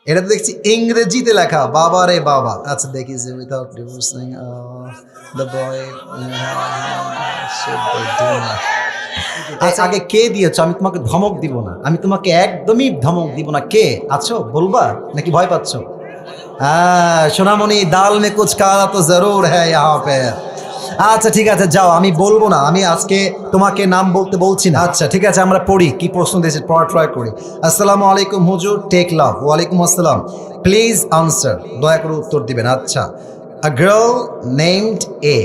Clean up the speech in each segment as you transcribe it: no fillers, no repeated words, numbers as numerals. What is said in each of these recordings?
এটা তো দেখছি ইংরেজিতে লেখা, বাবা রে বাবা। আচ্ছা দেখি যে উইথাউট ডিভোর্সিং দ্য বয় আগে কে দিয়েছো? আমি তোমাকে ধমক দিব না, আমি তোমাকে একদমই ধমক দিব না। কে আছো বলবা নাকি ভয় পাচ্ছ? সোনামণি, দাল মে কুছ কালা তো জরুর হ্যায় ইহাঁ পে। আচ্ছা ঠিক আছে, যাও, আমি বলবো না, আমি আজকে তোমাকে নাম বলতে বলছি না। আচ্ছা ঠিক আছে, আমরা পড়ি, কি প্রশ্ন দিয়েছে পড়া ট্রাই করি। আসসালামু আলাইকুম হুজুর, টেক লাভ। ওয়ালাইকুম আসসালাম, প্লিজ আনসার, দয়া করে উত্তর দিবেন। আচ্ছা, আ গার্ল নেমড এ,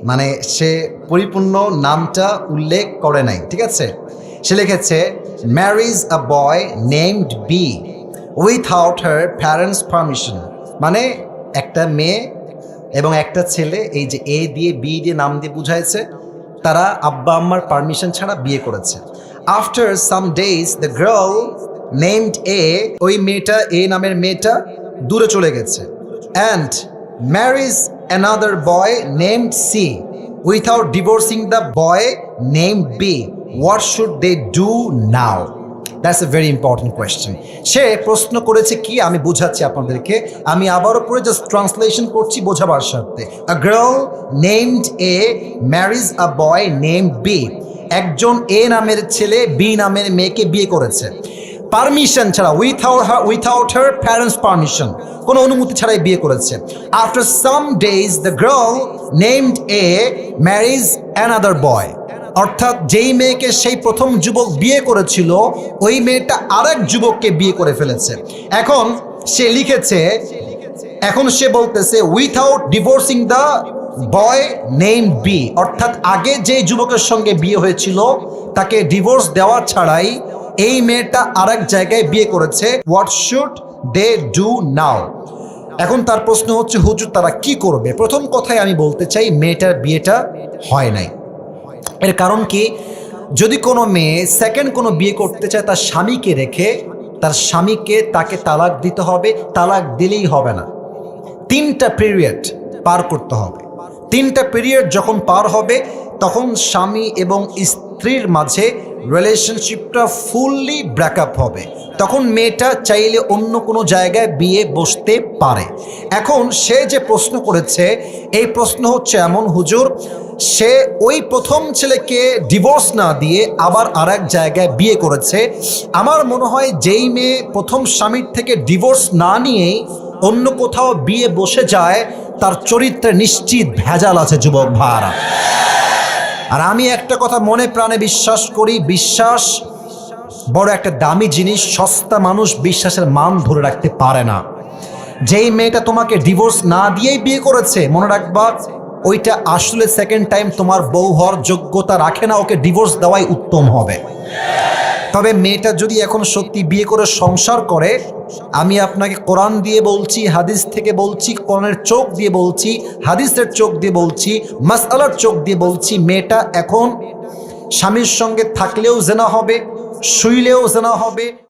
মানে সে পরিপূর্ণ নামটা উল্লেখ করে নাই, ঠিক আছে। সে লিখেছে marriage a boy named B without her parents permission, মানে একটা মেয়ে এবং একটা ছেলে, এই যে এ দিয়ে বি দিয়ে নাম দিয়ে বুঝাইছে, তারা আব্বা আম্মার পারমিশন ছাড়া বিয়ে করেছে। After some days the girl named A, ওই মেয়েটা, এ নামের মেয়েটা দূরে চলে গেছে। And marriage another boy named C without divorcing the boy named B, what should they do now? That's a very important question. সে প্রশ্ন করেছে কি, আমি বুঝাচ্ছি আপনাদেরকে, আমি আবারও পরে জাস্ট ট্রান্সলেশন করছি বোঝাবার স্বার্থে। A girl named A marriage a boy named B, একজন এ নামের ছেলে বি নামের মেয়েকে বিয়ে করেছে পারমিশন ছাড়া, উইথাউট হার প্যারেন্টস পারমিশন, কোনো অনুমতি ছাড়াই বিয়ে করেছে। After some days the girl named A marriage another boy, অর্থাৎ যেই মেয়েকে সেই প্রথম যুবক বিয়ে করেছিল, ওই মেয়েটা আরেক যুবককে বিয়ে করে ফেলেছে। এখন সে লিখেছে, এখন সে বলতেছে without divorcing the boy name B, অর্থাৎ আগে যে যুবকের সঙ্গে বিয়ে হয়েছিল তাকে ডিভোর্স দেওয়া ছাড়াই এই মেয়েটা আরেক জায়গায় বিয়ে করেছে। What should they do now? এখন তার প্রশ্ন হচ্ছে হুজুর তারা কি করবে? প্রথম কথায় আমি বলতে চাই, মেয়েটার বিয়েটা হয় নাই। এর কারণ কি, যদি কোনো মেয়ে সেকেন্ড কোনো বিয়ে করতে চায় তার স্বামীকে রেখে, তার স্বামীকে তাকে তালাক দিতে হবে। তালাক দিলেই হবে না, 3টা পিরিয়ড পার করতে হবে। 3টা পিরিয়ড যখন পার হবে, তখন স্বামী এবং স্ত্রীর মাঝে রিলেশনশিপটা ফুললি ব্রেকআপ হবে। তখন মেয়েটা চাইলে অন্য কোনো জায়গায় বিয়ে বসতে পারে। এখন সে যে প্রশ্ন করেছে, এই প্রশ্ন হচ্ছে এমন, হুজুর সে ওই প্রথম ছেলেকে ডিভোর্স না দিয়ে আবার আরেক জায়গায় বিয়ে করেছে। আমার মনে হয় যেই মেয়ে প্রথম স্বামীর থেকে ডিভোর্স না নিয়েই অন্য কোথাও বিয়ে বসে যায়, তার চরিত্রে নিশ্চিত ভেজাল আছে যুবক ভাইরা। আর আমি একটা কথা মনে প্রাণে বিশ্বাস করি, বিশ্বাস বড় একটা দামি জিনিস, সস্তা মানুষ বিশ্বাসের মান ধরে রাখতে পারে না। যেই মেয়েটা তোমাকে ডিভোর্স না দিয়েই বিয়ে করেছে, মনে রাখবা ওইটা আসলে সেকেন্ড টাইম তোমার বউ হওয়ার যোগ্যতা রাখে না, ওকে ডিভোর্স দেওয়াই উত্তম হবে। তবে মেয়েটা যদি এখন সত্যি বিয়ে করে সংসার করে, আমি আপনাকে কোরআন দিয়ে বলছি, হাদিস থেকে বলছি, কোরআনের চোখ দিয়ে বলছি, হাদিসের চোখ দিয়ে বলছি, মাসআলার চোখ দিয়ে বলছি, মেয়েটা এখন স্বামীর সঙ্গে থাকলেও জেনা হবে, শুইলেও জেনা হবে।